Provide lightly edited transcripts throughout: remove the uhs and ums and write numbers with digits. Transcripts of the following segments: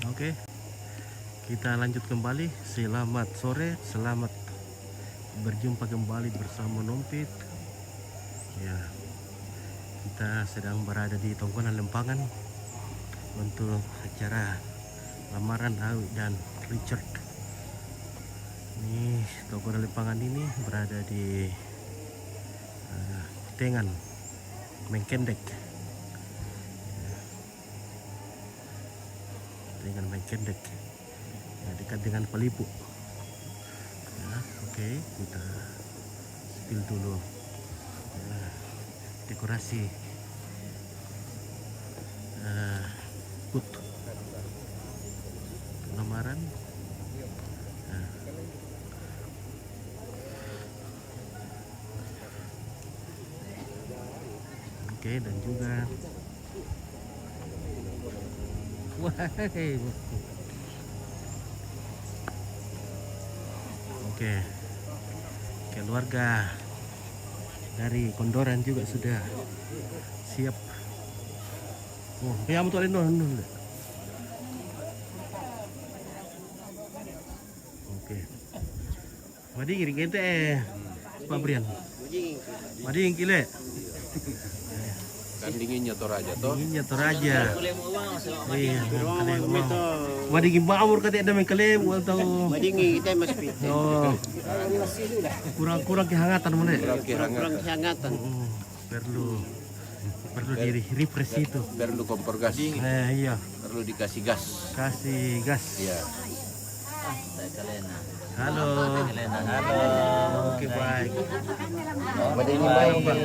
Oke, kita lanjut kembali. Selamat sore, selamat berjumpa kembali bersama Nompit. Ya, kita sedang berada di Tongkonan Lempangan untuk acara lamaran Awi dan Richard. Ini Tongkonan Lempangan ini berada di Tengan, Mengkendek. Dengan Mengkendek, ya, dekat dengan Pelipu. Ya, oke, kita spill dulu dekorasi put lamaran. Oke, dan juga wahai bosku. Oke, keluarga dari Kondoran juga sudah siap. Oh, ya mau tualin dulu. Oke. Madi kiri gente Pak Brian. Madi yang kile. Kan dinginnya Toraja toh. Dinginnya Toraja. Iya, madi gimbamur kata ada mengkelem atau Madingi kita mas pi. oh. Kurang kehangatan mana? Kurang kehangatan. Perlu diri refresh itu. Perlu kompor gas. Iya. Perlu dikasih gas. Kasih gas. Iya. Halo. Oke, baik. Madingi baik Pak.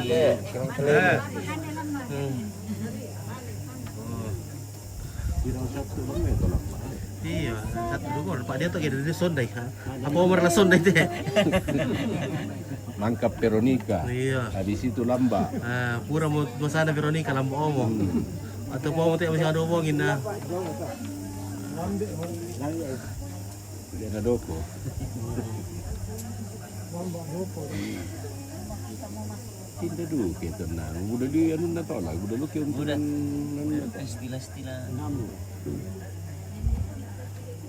Iya, satu dulu Pak dia tuh kayak dari Sondai kan. Apa umur lah Sondai teh? Mangkap Veronica. Iya. Habis itu Lamba. Pura mau sana Veronica lampu omong. Atau mau teh masih ada omongin nah. Dia ada doko. Tidak dulu kita tenang. Udah di anu na tolak. Udah lu kirim udah stila.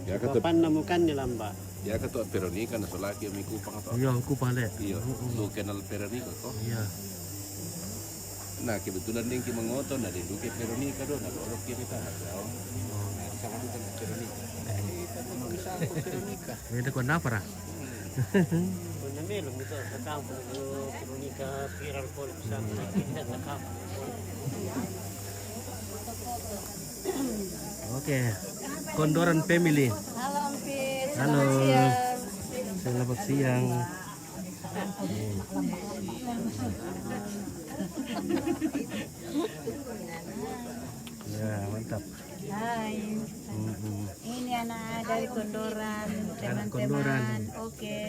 Ya kata Kapan nemukannya lamba? ya kata Veronica na solaki ami kupang atau. Iya, aku pale. Iya, lu kenal Veronica kok. Iya. Nah, kebetulan dia yang mengotot nah dia duke Veronica do nah kalau kiri tanah. Sama itu kan Veronica. Veronica. Beda kau apa lah? Kuna melong ito sa kampo Veronica viral po sa kita sa kampo. Oke, Kondoran Family. Halo Ampir, Halo. selamat siang. Selamat siang. Ya, mantap. Hai, ini anak dari Kondoran, Kondoran. teman-teman. Oke.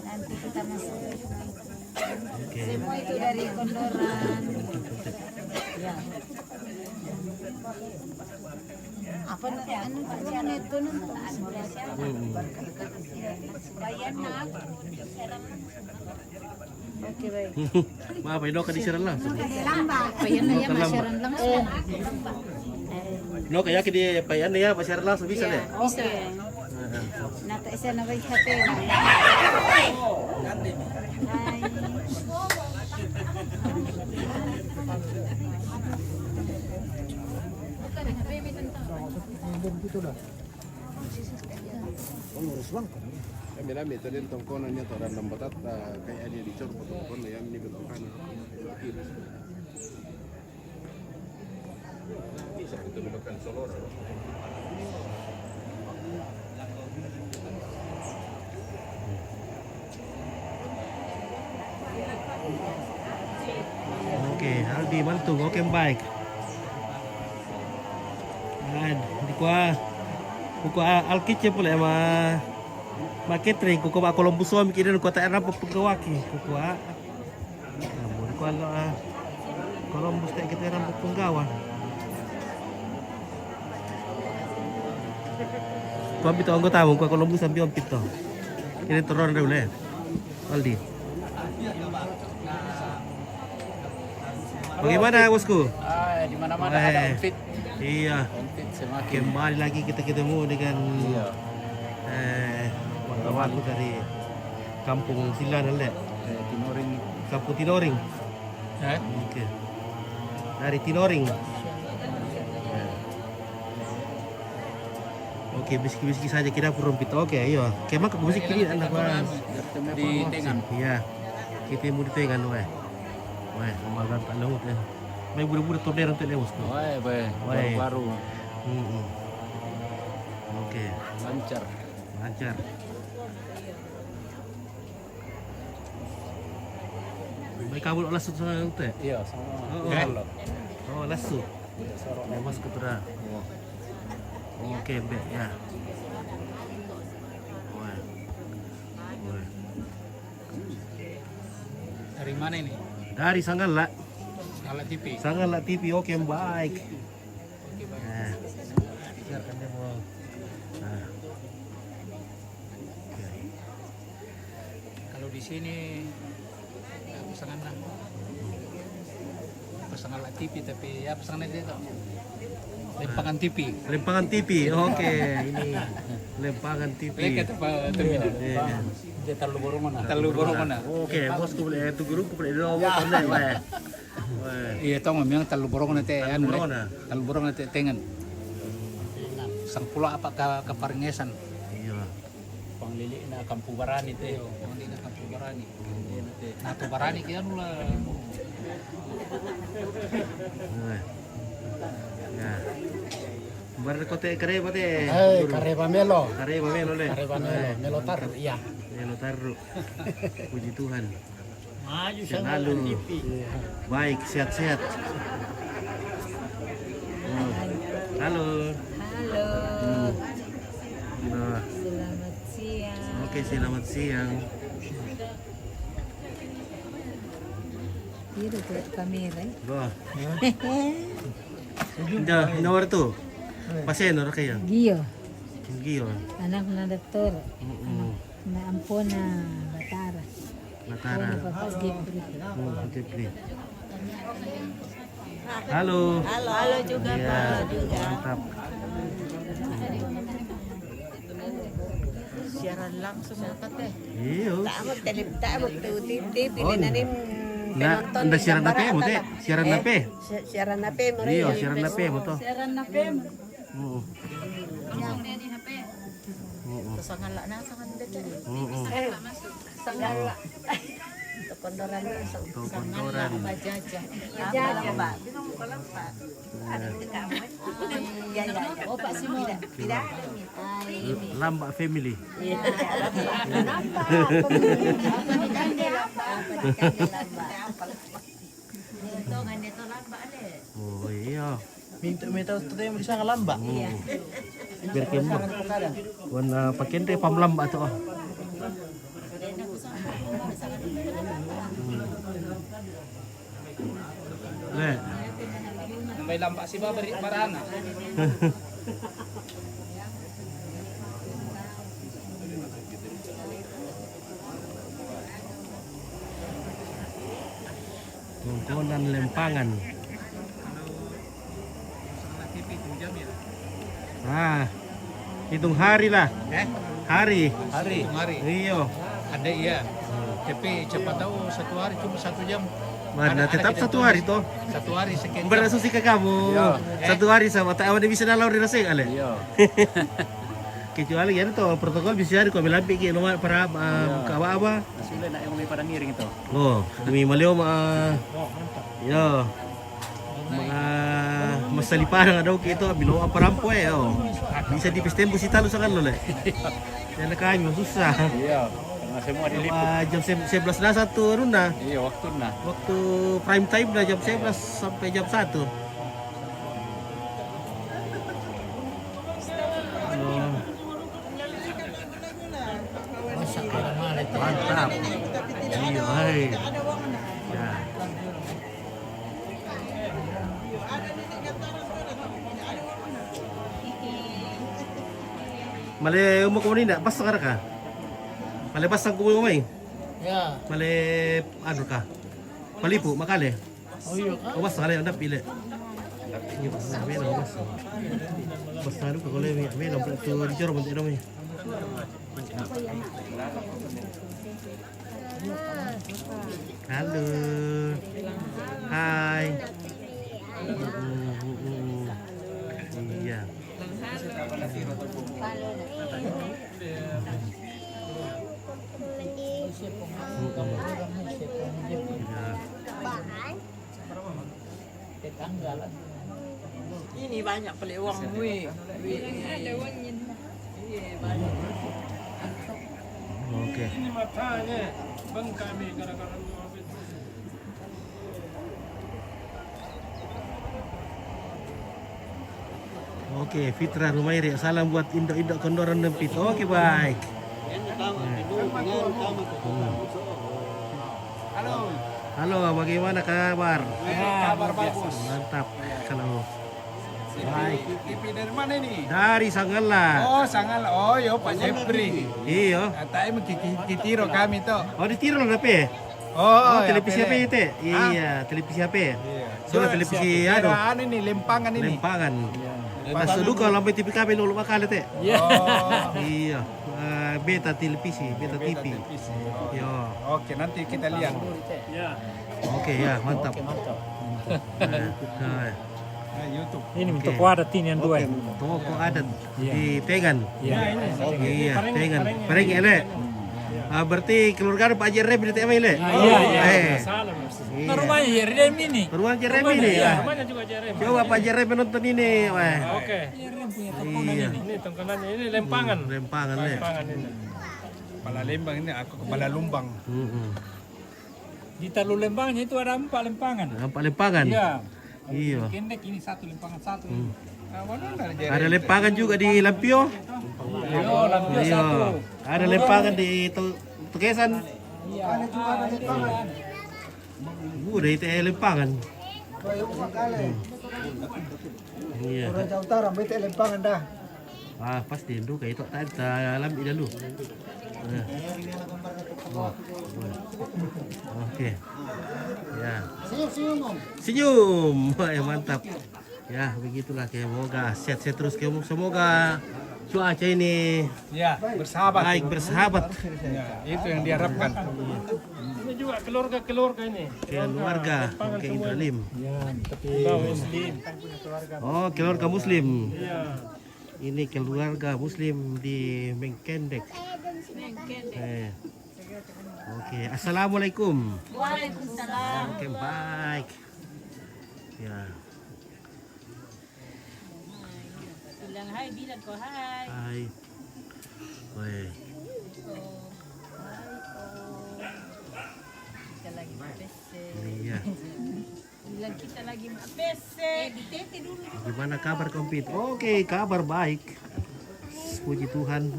Nanti kita masuk. Oke. Semua itu dari Kondoran. Ya. Apa nanti anu pacaran itu sebelah siapa? Bayan nak. Oke baik. Maaf, ini kan disiaran langsung. Bayan na ya masyaran langsung. No, kaya kini payan ya, pasiaran langsung bisa deh. Oke. Nata isa na ba hati na? Hai. Kami tadi tongkonannya orang lambat kayak dia dicor tongkon yang ini bentukan kiri. Bisa itu bentukan solor. Oke, Aldi Mantung, oke baik. Di kuah alkice pula ama maketring kuko ba Columbus wa mikirin kota era pegawaki kuko namun kalau Columbus tak kita era penggawan kau ambil anggota mu kau Columbus ambil pito ini turun dulu ya Aldi bagaimana bosku Di mana-mana ada outfit. Iya. Konten semakin. Kembali lagi kita ketemu dengan Iya. kawanku dari Kampung Silan Ale. Tinoring. Kampung Tinoring. Oke. Dari Tinoring. Oke, bisik-bisik saja kita perumpit. Oke, ayo. Kemana ke bisik kiri anak mas? Di Tengan. Iya. Kita mau di Tengan, weh. Weh, malam tak lewat ya. May budak-budak torner untuk lewat. Wah, baru. Oke, Lancar. lancar. May kabul lasu sa ute. Iya, sama. Oh, lasu. Lemas ke tura. Oke, be ya. Wah. Wah. Dari mana ini? Dari Sanggala. Skala TV. Sanggala TV. Oke, baik. Nah. Biarkan dia mau. Nah. Oke. Kalau di sini pasangan lah. Pasangan lah TV tapi ya pasangan itu. Lempangan TV. Lempangan TV. Oke, ini Lempangan TV. Iya. Dia terlalu borong mana? Terlalu borong mana? Oke, bosku boleh itu guru boleh dulu boleh. Weh. Iya, tahu memang terlalu borong nanti Terlalu borong na. Terlalu borong nanti tengen. Sang pula apa ke Paringesan. Iya. Panglili na Kampu Barani teh. Panglili na Kampu Barani. Nato Barani kaya nula. Weh. Ya. Bar kote kare pate. Kare Pamelo. Kare mamelo le. Kare Pamelo. Melotar, iya. Melo taruh. Puji Tuhan. Maju Selalu baik, sehat-sehat. Halo. Halo. Nah, Selamat siang. oke, selamat siang. Itu tuh kamera. Wah. Dah, nomor tu. Pasien orang kaya. Gio, Gio. anak na doktor. Na ampon na Batara. Matara. Papas Gipri. Jepri. Halo. Halo juga Iya, mantap. Siaran langsung na teh. Iya. Tamat tuh TV pilihanin Nah, anda siaran apa ya, Mote? Siaran apa? siaran apa mo Iya, siaran apa, Moto? siaran apa Oo. sangala na sangan dete Oo. sangala kondoran Kondoran. bajaja bajaja ba binong ko lang pa ano kamu ya ya oh pak simo tidak Lambak family. iya lamba Oh iya. Minta tuh yang bisa ngelambak. Iya. Biar kemo. Warna pakai deh pam lambak tuh. Le. May lambak si Babari Barana. Tungkonan lempangan. Ah, hitung hari lah. Hari. Hari. Iyo. Ada iya. Tapi cepat tahu 1 hari cuma 1 jam. Mana tetap 1 hari toh. 1 hari sekian. Berasumsi ke kamu. 1 hari sama tak awak bisa nalar di nasi ale. Iya. Kecuali ya itu protokol bisa di kau bilang pikir nomor para kawa apa. Sudah nak yang may pada miring itu. Oh, kami malio yo. Mga masalipan daw kito bilo apa rampo oh. Bisa di pistembo si talo sa kanlo le. Yan na kami susah. Iya. Karena semua diliput. Jam 11 na satu ano na. Iya, waktu nah. Waktu prime time na jam 11 sampai jam 1. Mantap. Iya, hai. Ya. Male umur kau ni nak pas sekarang kah? Male pas sang kubu mai. Ya. Male anu kah? Palipu makale. Oh iya kan. Awas sekali anda pilih. Meron mas. Basta ko kalau meron tu di jorong bentuk namanya. Halo. Hai. Iya. Ini banyak beli uang gue. Ada uangnya. Iya banyak. Oke. Ini matanya bengkak nih gara-gara Oke, Fitra Rumairi. Salam buat indok-indok Kendoran Dempit. Oke, baik. Halo, bagaimana kabar? Kabar bagus. Mantap. Kalau baik. TV dari mana ini? Dari Sanggala. Oh, sangat. Oh, yo Pak Jepri. Iya. Katanya kitiro kami tuh. Oh, ditiru lah apa? Oh, televisi apa itu? Iya, televisi apa? Soalnya televisi ada anu, ini lempangan ini. Lempangan. Pas dulu kalau lampai TV kami dulu bakal itu. Oh. Iya. Beta televisi, beta TV. televisi. Iya. Oke, nanti kita lihat. Oke, ya, mantap. Nah, YouTube. ini Oke. untuk adat ini yang dua. Toko adat di Tengan. Iya. Iya, Tengan. Pereng ele. Berarti keluarga Pak Jerem di TMI le. Iya, iya. Salah. Nah, rumahnya Jerem ini. Rumah Jerem ini ya. Rumahnya juga Jerem. Coba Pak Jerem menonton ini, weh. Oke. Iya. Ini tongkonannya ini lempangan. Lempangan le. Lempangan ini. Kepala Lembang ini aku kepala Lumbang. Di Talu Lembangnya itu ada 4 lempangan. Nampak lempangan. Iya. Iya. Pendek ini 1 lempangan 1. Ada lempangan juga di Lampio. Iya, Lampio Iya. 1. Ada lempangan di Tukesan. Iya. Ada lempangan. Udah itu lempangan. Iya. Raja Utara, bete lempangan dah. Ah, pasti itu kayak itu tadi dalam dulu. Oke. Ya. Senyum. Ya mantap. Ya, begitulah semoga sehat-sehat terus semoga cuaca ini Ya, bersahabat. baik bersahabat. Ya, itu yang diharapkan. Ini juga keluarga-keluarga ini. Keluarga Oke Ibrahim. Iya, tapi Muslim. Oh, keluarga Muslim. Iya. Ini keluarga Muslim di Mengkendek. Oke, assalamualaikum. Waalaikumsalam. Oke, baik. Ya, Bilang hai, bilang ko hai. hai. Weh. Kita lagi mapese. Iya. Bilang kita lagi mapese. Ditete dulu. Gimana kabar kompit? Oke, kabar baik. Puji Tuhan.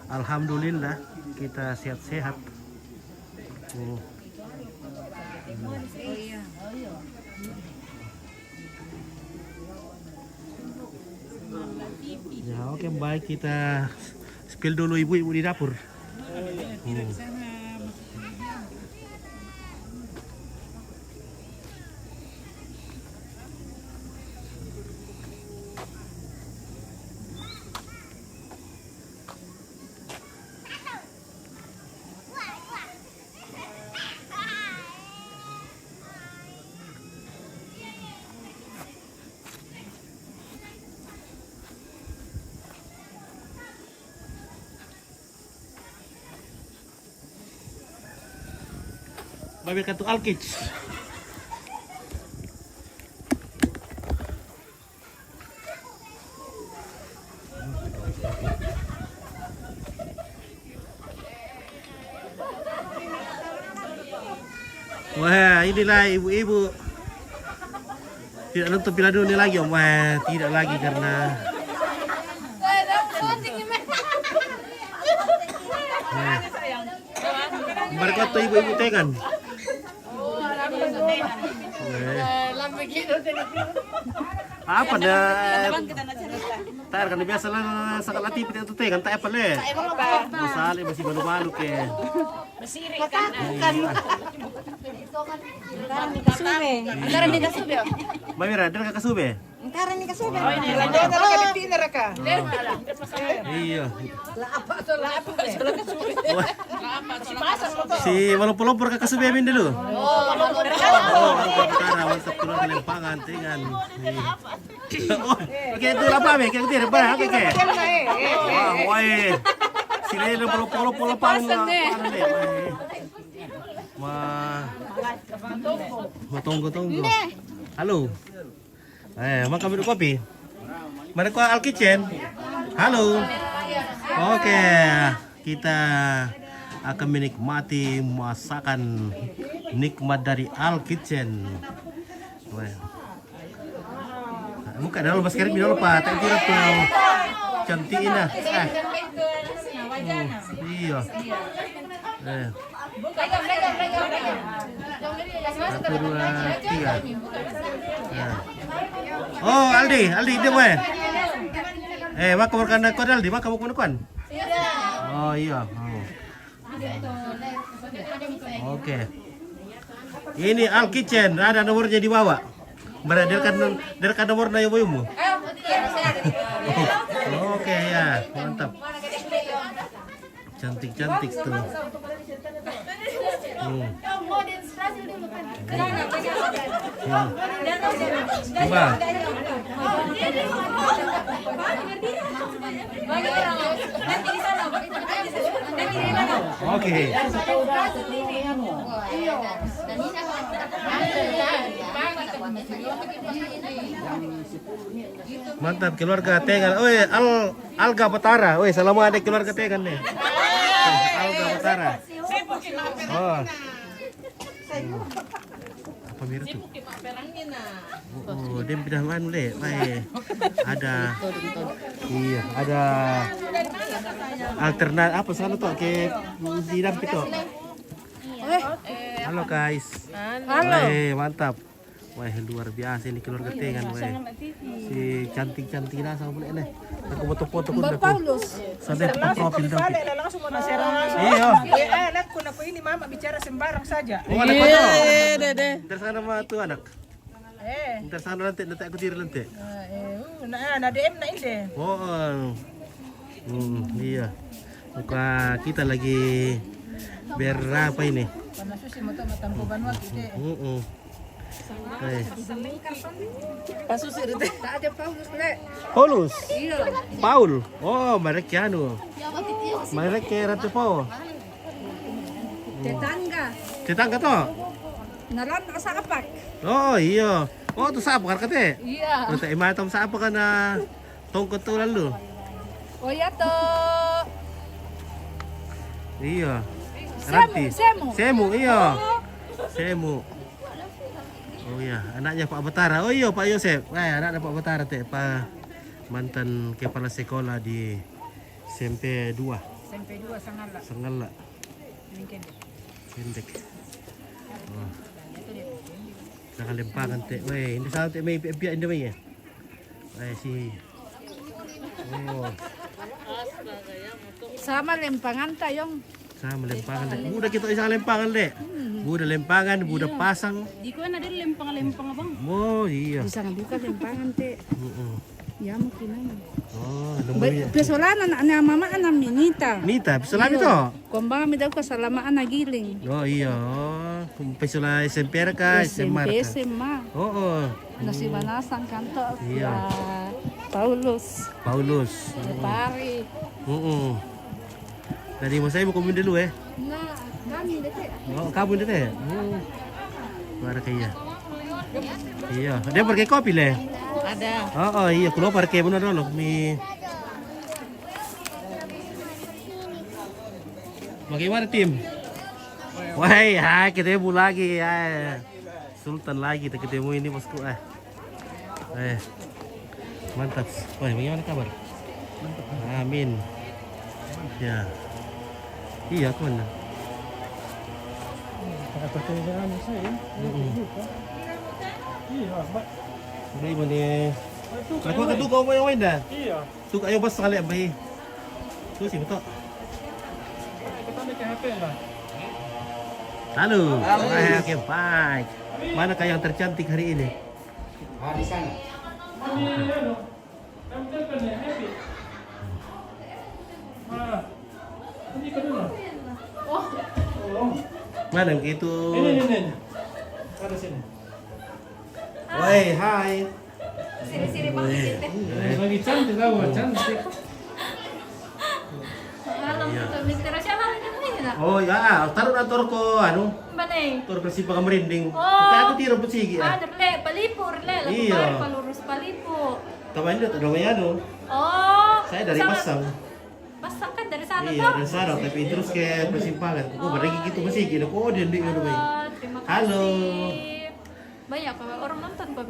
Alhamdulillah kita sehat-sehat. Oh. Ya, oke baik kita spill dulu ibu-ibu di dapur. Babil kartu Alkij. Wah, inilah ibu-ibu tidak nonton Piala Dunia lagi, Om. Wah, tidak lagi karena mereka tuh ibu-ibu Tengan. Apa dah? Tak kan biasa lah sangat latih itu Tengan tak apa le. Masalah masih malu-malu ke. Mesirik kan. Kasube. Karan ni kasube. Mamira, dala ka kasube? Karan ni kasube. Iya. Si walaupun ka kasube min dulu. Oh, Batara mantap keluar ke lempangan tingan. Oke, itu apa me? Kayak gitu, apa? Oke. Wah, woi. Sini lo polo pang. Tunggu. Halo. Mau kami minum kopi? Mana kau Al Kitchen? Halo. Oke, kita akan menikmati masakan nikmat dari Al Kitchen. Muka dalam masker ini dulu Pak, tak kira tuh cantikin dah. Iya. Satu, dua, tiga. Oh, Aldi dia boy. Mak kamu kan kau Aldi, mak kamu kan? Oh iya. Oke. Ini Al Kitchen, ada nomornya di bawah. Dari nomornya ya boymu. Oke ya, mantap. Cantik tuh. Coba. Oke. Mantap keluarga Tegan. Oi, Alga Batara. Oi, selamat ada keluarga Tegan nih. Alga Batara. Oh. Apa mirip tuh? Oh, dia pindah mana le? Ada. Iya, ada alternat apa sana tuh ke di dalam itu. Halo guys. Halo. Mantap. Wah, luar biasa ini keluarga Tegan, wah. Si cantik-cantik lah sama boleh nih. Aku foto-foto pun Mbak Paulus. Sampai profil dong. Langsung mau naseran. Iya. Anakku ini mama bicara sembarang saja. Oh, ada foto. Ntar sana mah tuh anak. Ntar sana nanti aku tiru nanti. Nah DM na ini. Oh. Iya. Muka kita lagi berapa ini? Panas sih mau tampo banwa kita. Ada Paulus le. Paulus. Iya. Paul. Oh, mereka anu. Mereka Ratu Paul. Tetangga toh? Naran sa kapak. Oh iya. Oh tu siapa kan kate? Iya. Nanti imatam siapa kan na tongkot tu lalu? O ya to. Iya. Ranti. Semu iya. Semu. Oh iya, anaknya Pak Batara. Oh iya Pak Yosef. Anaknya Pak Batara teh, Pak mantan kepala sekolah di SMP 2. SMP 2 Sangala. Sangala. Pendek. Oh. Jangan lempangan teh. Weh, ini salah teh mai pihak ini mai ya. Si. Oh. Sama lempangan tayong. Sama lempangan deh. Budak kita isang lempangan deh. Budak lempangan, budak pasang. Di ko na din lempang bang. Oh iya. Bisa nga buka lempangan te. Ya mungkin na. Oh, nomornya. Pesolana na mama ana minita. Nita, pesulan itu. Kumbang mi daw ka salamaan na giling. Oh iya. Kung pesulan SMP ka, SMA ka. SMA. Oo. Nasi Manasang kanto. Iya. Paulus. Pari. Dari mo saya mau kumin dulu Na, kami dete. Oh, kamu dete. Luar kaya. Iya, dia pakai kopi le. Ada. Oh iya, keluar pakai benar dulu mi. Bagaimana tim? Wah, hai ketemu lagi ya. Sultan lagi kita ketemu ini bosku mantap. Wah, bagaimana kabar? Amin. Ya. Iya, kemana? Udah ibu nih. Aku akan tuh kau mau yang lain dah. Iya. Tuh ayo bos sekali abah. Tuh sih betul. Halo. Oke, baik. Manakah yang tercantik hari ini? Di sana. Mana yang itu? Woi, hai. Sini-sini Bang Icit deh. Lagi cantik tau, cantik. Halo, Mister siapa namanya nak? Oh ya, taruh na tor ko ano? Mana? Tor persipa ka merinding. Oh. Kaya ako tiro po sige. Ah, le, palipur le, lagu Iya. baru palurus palipu. Tamain dito, ano? Oh. Saya dari Pasang- Pasang. Pasang kan dari sana Iya, toh? dari sana tapi terus ke persimpangan. Kok bareng gitu masih gitu. Kok dia di ano ba? Oh, terima kasih. Halo. Banyak orang nonton Pak.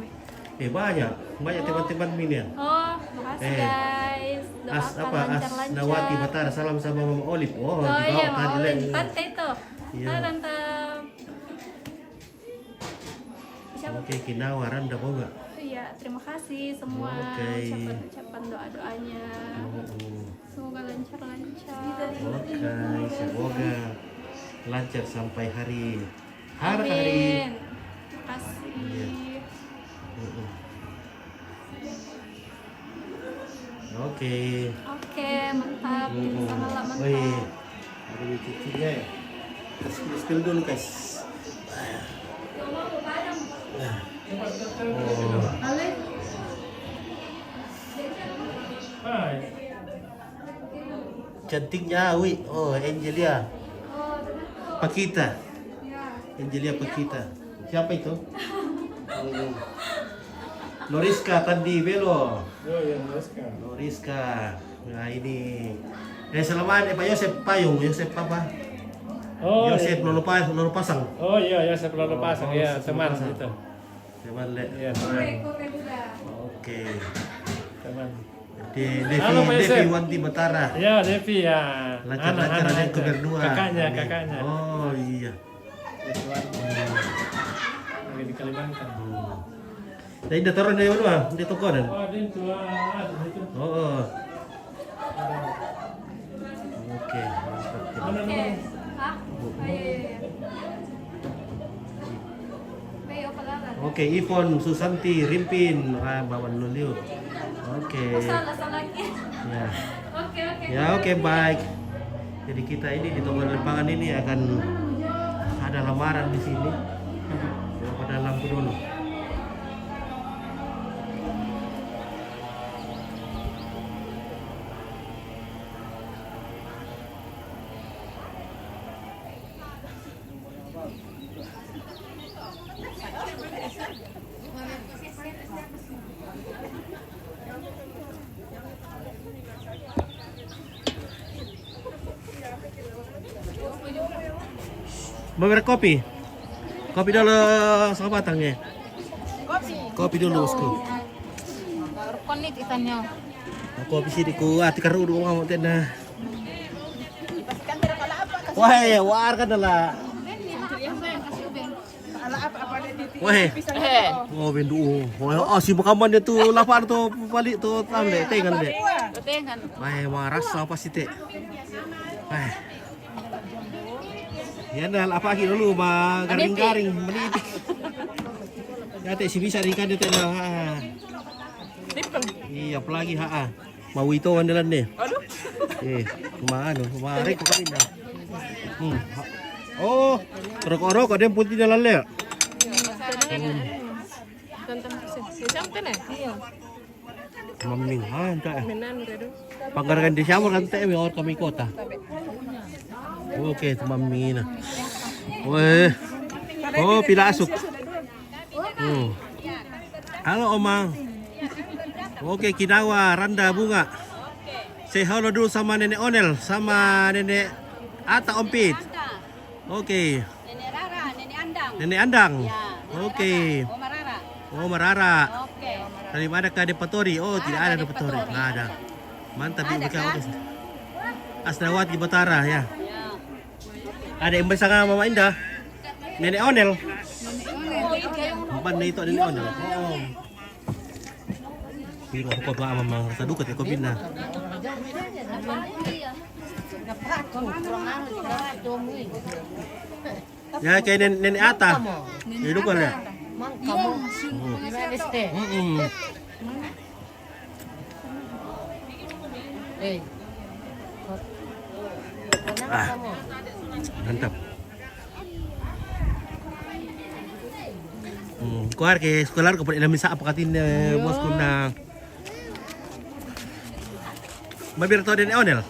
Banyak teman-teman Minian. Oh, makasih guys. As Doakan apa? As lancar-lancar. Nawati Batara, salam sama Mama Olive. Oh, Oh iya, dibawa mau tadi di pantai tuh. Iya. Halo Tante. Siapa? Oke, Kinawa, Randa mau nggak? Iya, terima kasih semua Oke. ucapan doa-doanya. Semoga lancar-lancar. Oke, semoga lancar sampai hari. Amin. Terima kasih. Iya. Oke. Oke, mantap. Sangat mantap. Wih, ada cicinya ya. Spill dulu guys. Oh. Hai. Cantiknya, wi. Oh, Angelia. Pakita. Angelia Pakita. Siapa itu? Loriska Tandi Belo. Oh ya, Rizka. Loriska. Nah ini. Selamat Pak Yosep Payung. Yosep apa? Oh, Yosep Lolo Pasang. oh iya, ya saya perlu pasang ya, teman Pasang. gitu. Teman Le. Iya, teman. Oke. Teman. Devi Halo, Pak Yosep. Wanti Batara. Ya, Devi ya. Lancar-lancar ada yang aja. ke berdua. Kakaknya, Amin. kakaknya. Oh iya. Lagi di Kalimantan. Jadi dah turun dari mana? Di toko dan. Oh, dia tua, ada itu. Oh. Oke. Mantap. Mana Oke. nomor? Hah? Oh, iya, iya. Bayo palaran. Oke, Ivon Susanti Rimpin bawa Lulio. Oke. Oh, salah lagi. Ya. Oke. Ya, oke, baik. Jadi kita ini di toko Lempangan ini akan ada lamaran di sini. Ya, pada lampu dulu. Mau kopi? Kopi dulu sama batangnya. Kopi dulu bosku. Konit ikannya. Kopi sini ku ati karu dulu ngomong tena. Wah, war kan lah. Wah, oh bendu. Oh si makaman itu lapar tuh balik tuh tanda tengan deh. Wah, waras apa sih teh? Wah. Ya dah apa lagi dulu mah garing-garing menipik. Ya teh si bisa ikan itu nah. Iya apalagi mau itu andalan deh. Aduh. Kemana? Kemarin kok kami dah. Oh, rokok-rokok ada yang putih dalam le. Maming entah. Panggaran di siapa kan teh orang kami kota. Oke, maming na. Weh. Oh, pila asuk. Halo Omang. Oke, Kinawa, Randa Bunga. Say hello dulu sama Nenek Onel, sama Nenek Ata Ompit. Oke. Nenek Rara, Nenek Andang. Nenek Andang. Ya. Oke. Oma Rara. Oh, Marara. Oke. Dari mana ke Depatori? Oh, tidak ada Depatori. Nggak ada. Mantap ibu kau. Asnawati Batara ya. Ada yang bersama Mama Indah. Nenek Onel. Empat itu Nenek Onel. Oh. Biro ko ba Mama sa dukat ko bina. Ya kayak nenek Ata. Hidup kan ya? Kamu. Mantap. Kuar ke sekolah ko pala misa apa katin bos ko na. Mabir to din onel.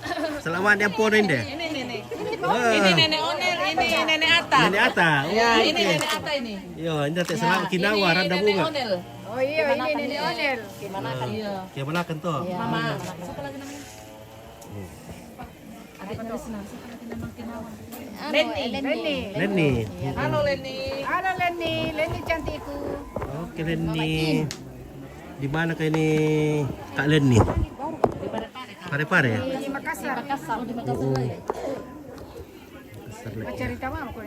Selama dia po rin de. Ini nenek Onel, ini nenek Ata. Nenek Ata. Ya, ini nenek Ata ini. Yo, ini teh selama kinawa randa Nenek bunga. Onel. Oh iya, ini nenek Onel. Gimana kan? Iya. Kayak mana kan to? Mama. Siapa lagi namanya? Adiknya di sana. Siapa lagi namanya Kinawa? Lenny. Lenny. Halo Lenny. Halo Lenny, Lenny cantikku. Oke Lenny. Di mana kayak ini Kak Lenny? Pare-pare ya? Di Makassar. Makassar. Di Makassar. Oo. Cerita mah aku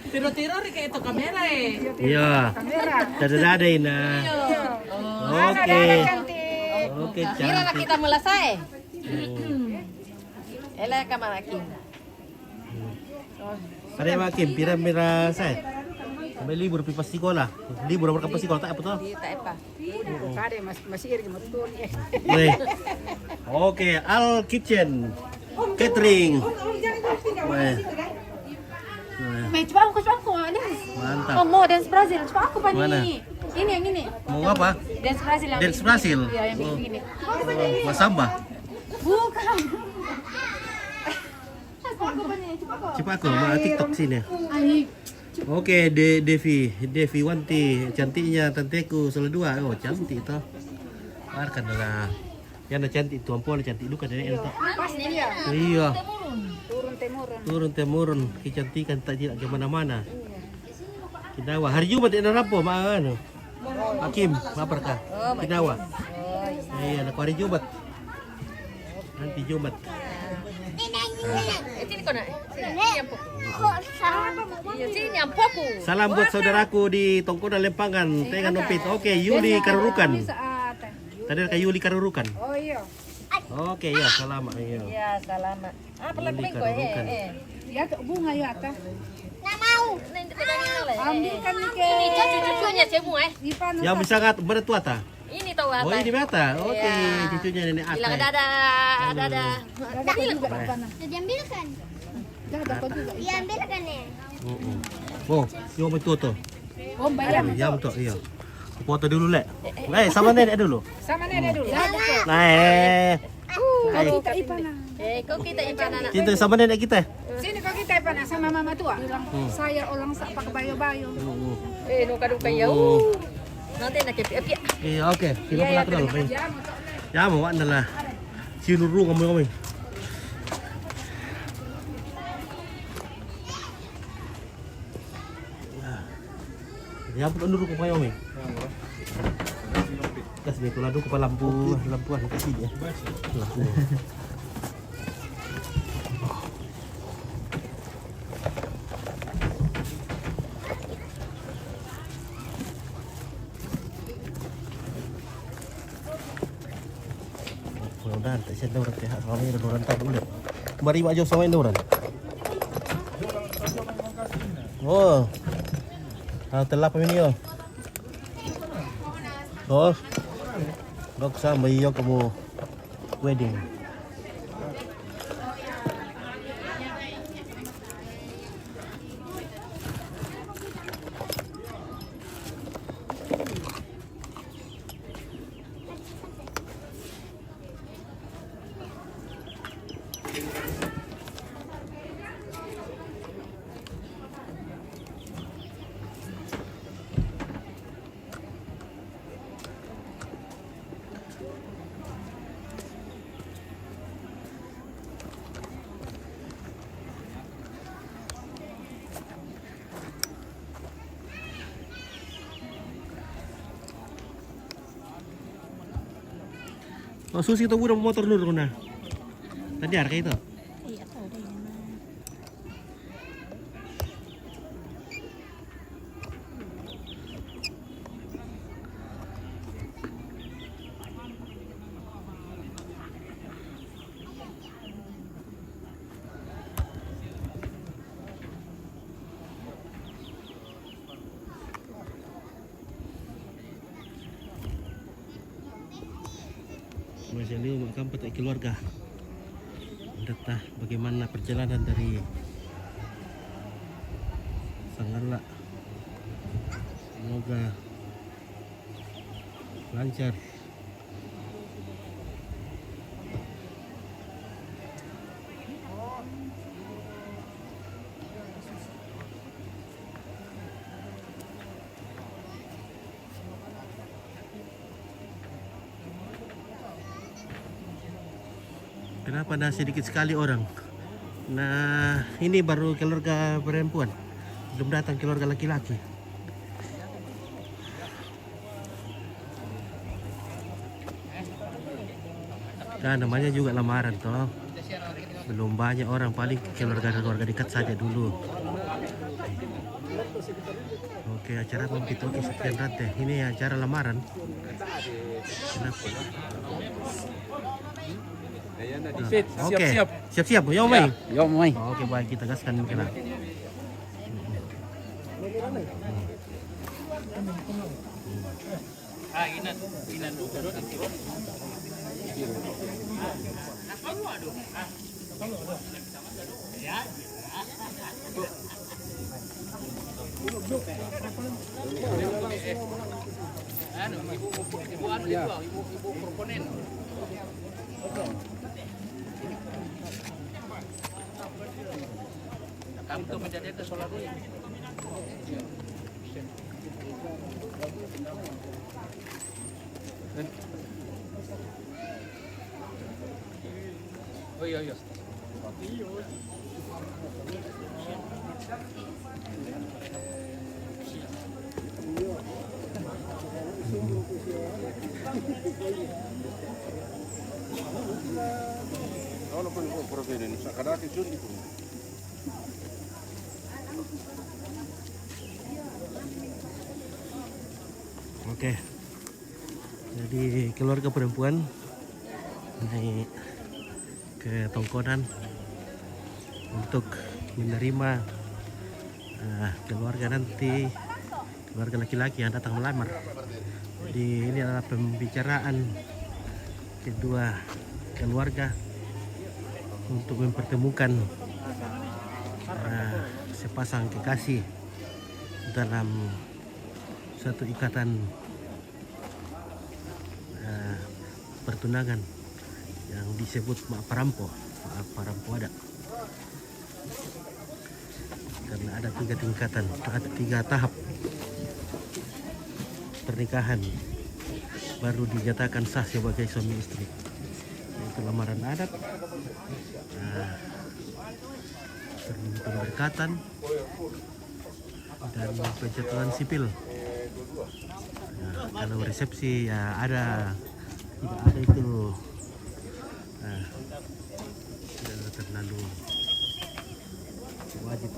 Tiro-tiro rin kayo ito kamera eh. Iya. kamera. Dada-dadain na. Oke. Cantik. Oke, Mira na cantik. kita melasai. Ela ka malaki. Pare makin pira-pira saya. Sampai libur pipas sekolah. Libur berapa pas sekolah tak apa tuh? Di tak apa. Kade masih iri mo tuon eh. Weh. Oke, Al Kitchen Catering. Weh. Weh, May coba aku. Ini. mantap. Oh, mau dance Brazil. Coba aku pa Mana? ni. Ini yang ini. Mau apa? Dance Brazil yang Dance Brazil. Iya, yang begini. Masamba. Bukan. Coba aku mau TikTok sini. Ay, Oke, Devi Wanti, cantiknya tanteku selalu dua. Oh, cantik toh. Markan lah. Yang cantik tuan poli cantik duka dari itu. pas dia. Iya, Turun temurun. turun temurun kecantikan tak jinak ke mana-mana. Kinawa. Hari Jumat ini rapo anu. Hakim, apa kah? Kinawa. Iya, nak hari Jumat. Nanti Jumat. Sini kau nak. Sini nyampuk. Iya, sini nyampukku. Salam buat saudaraku di Tongkonan Lempangan, Tengan Nopit. Oke, Yuli Karurukan. Saat. Tadi kay Yuli Karurukan. Oh iya. Oke, ya, salamat. Iya. Ya, salamat. Apa lagi Yuli ko Karurukan. Ya bunga ya ta. Nanti ko na nilai. Ambilkan ni ke. Ini cucu-cucunya semua Di panas. Yang bisa ngat bertua ta? Ini tahu Oh, apa? ini Bata. Oke, Iya. cucunya nenek Bilang Ate. dadah, dadah. Bilang juga di panas. Diambilkan. Dapat juga. Diambilkan ya. Oh, yung betul tu. Oh, bayar. Ya betul, iya. Foto dulu, Lek. Sama nenek dulu. Sama nenek dulu. Nah, Kita ipanas. Kau kita ikan anak. cinta sama nenek kita. Sini kau kita ipanas sama mama tua. Saya ulang sa pakabayo-bayo. No kadung kayo. Oh. Nanti nak kepi-kepi. Iya, oke. Kita pernah kenal, Bang. Ya, mau adalah sinuru kamu. Ya, pun nuru ko kayo, Ming. Kas ni tulad ko pa lampuan kasi dia. Lampu. Mudah-mudahan tak siya orang pihak kami dan orang tak boleh. Mari maju sama ini orang. Oh. Telah pemini yo. Oh. Dok sama iyo kamu wedding. Oh, susi itu udah motor dulu na. Tadi ada kayak itu. Masih lihat kampung tak keluarga. Data bagaimana perjalanan dari Sanggala. Semoga lancar. Kenapa ada sedikit sekali orang? Nah, ini baru keluarga perempuan. Belum datang keluarga laki-laki. Kan namanya juga lamaran toh. Belum banyak orang, paling keluarga-keluarga dekat saja dulu. Oke, acara begitu. Oke, sekian rantai. Ini acara lamaran. Kenapa? Oke, siap-siap. Yo, Mai. Yo, Mai. Oke, baik, kita gaskan mungkin. Oh iya iya. Kalau pun profesi ini sekarang itu di pun. Oke. Jadi keluarga perempuan naik ke tongkonan untuk menerima keluarga nanti, keluarga laki-laki yang datang melamar. Jadi ini adalah pembicaraan kedua keluarga untuk mempertemukan sepasang kekasih dalam satu ikatan pertunangan yang disebut maaf parampo ada. Karena ada 3 tingkatan, ada 3 tahap pernikahan baru dinyatakan sah sebagai suami istri, yaitu lamaran adat, pemberkatan, dan pencatutan sipil. Kalau resepsi ya ada, tidak ada itu tidak terlalu wajib.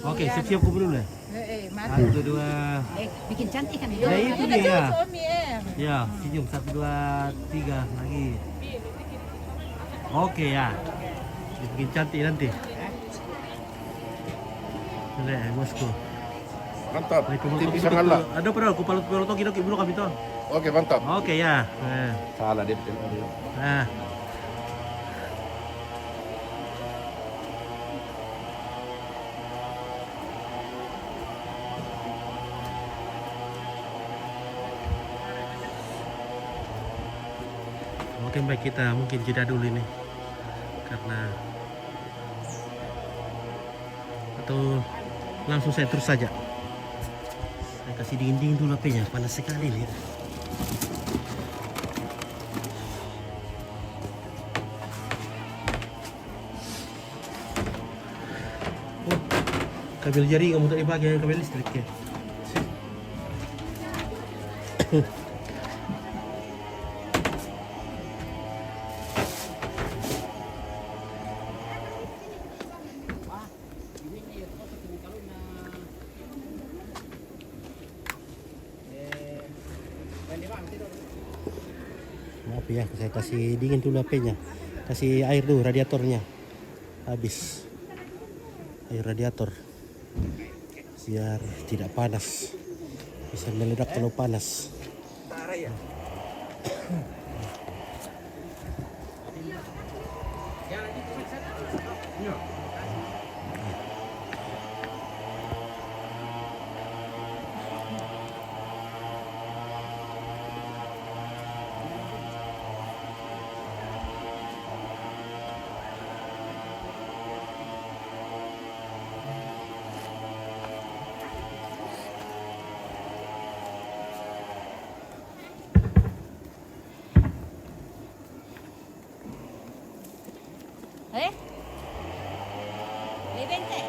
Oke, siap-siap kumpul dulu ya. Satu, dua. Bikin cantik kan Ya itu dia. Ya, senyum 1, 2, 3 lagi. Oke ya. Bikin cantik nanti. Lihat bosku. Mantap. Tim Sanggala. Ada pernah ku palut toki dulu kami tuh. Oke, mantap. Oke ya. Salah dia. Nah. Oke, baik, kita mungkin jeda dulu ini karena atau langsung saya terus saja. Saya kasih dingin dulu HP-nya, panas sekali nih. Oh, kabel jaring kamu tak dipakai, kabel listrik ya. api ya. Saya kasih dingin dulu apinya. Kasih air dulu radiatornya. Habis air radiator biar tidak panas. Bisa meledak kalau panas. Bente.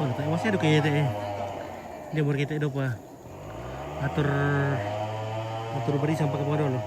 Oh, tak masih ada kayak teh. Dia baru kita hidup apa? Atur beri sampai ke bawah dulu.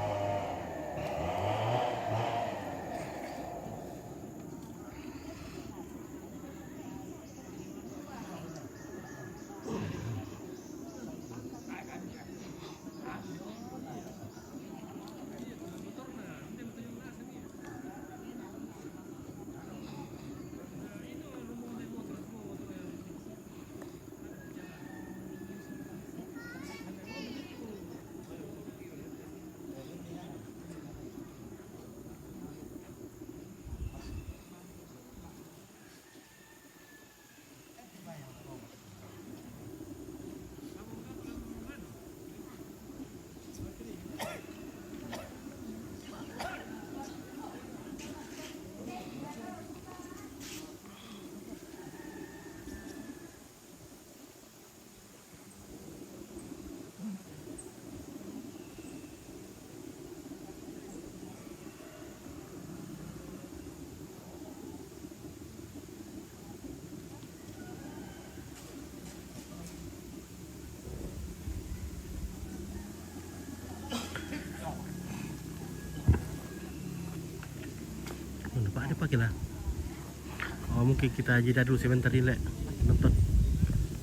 Pak ada pakai lah. Oh mungkin kita jeda dulu sebentar nih nonton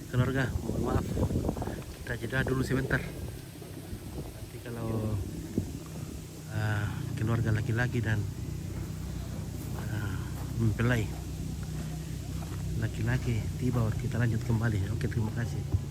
keluarga. Mohon maaf. Kita jeda dulu sebentar. Nanti kalau keluarga laki-laki dan mempelai laki-laki tiba kita lanjut kembali. Oke terima kasih.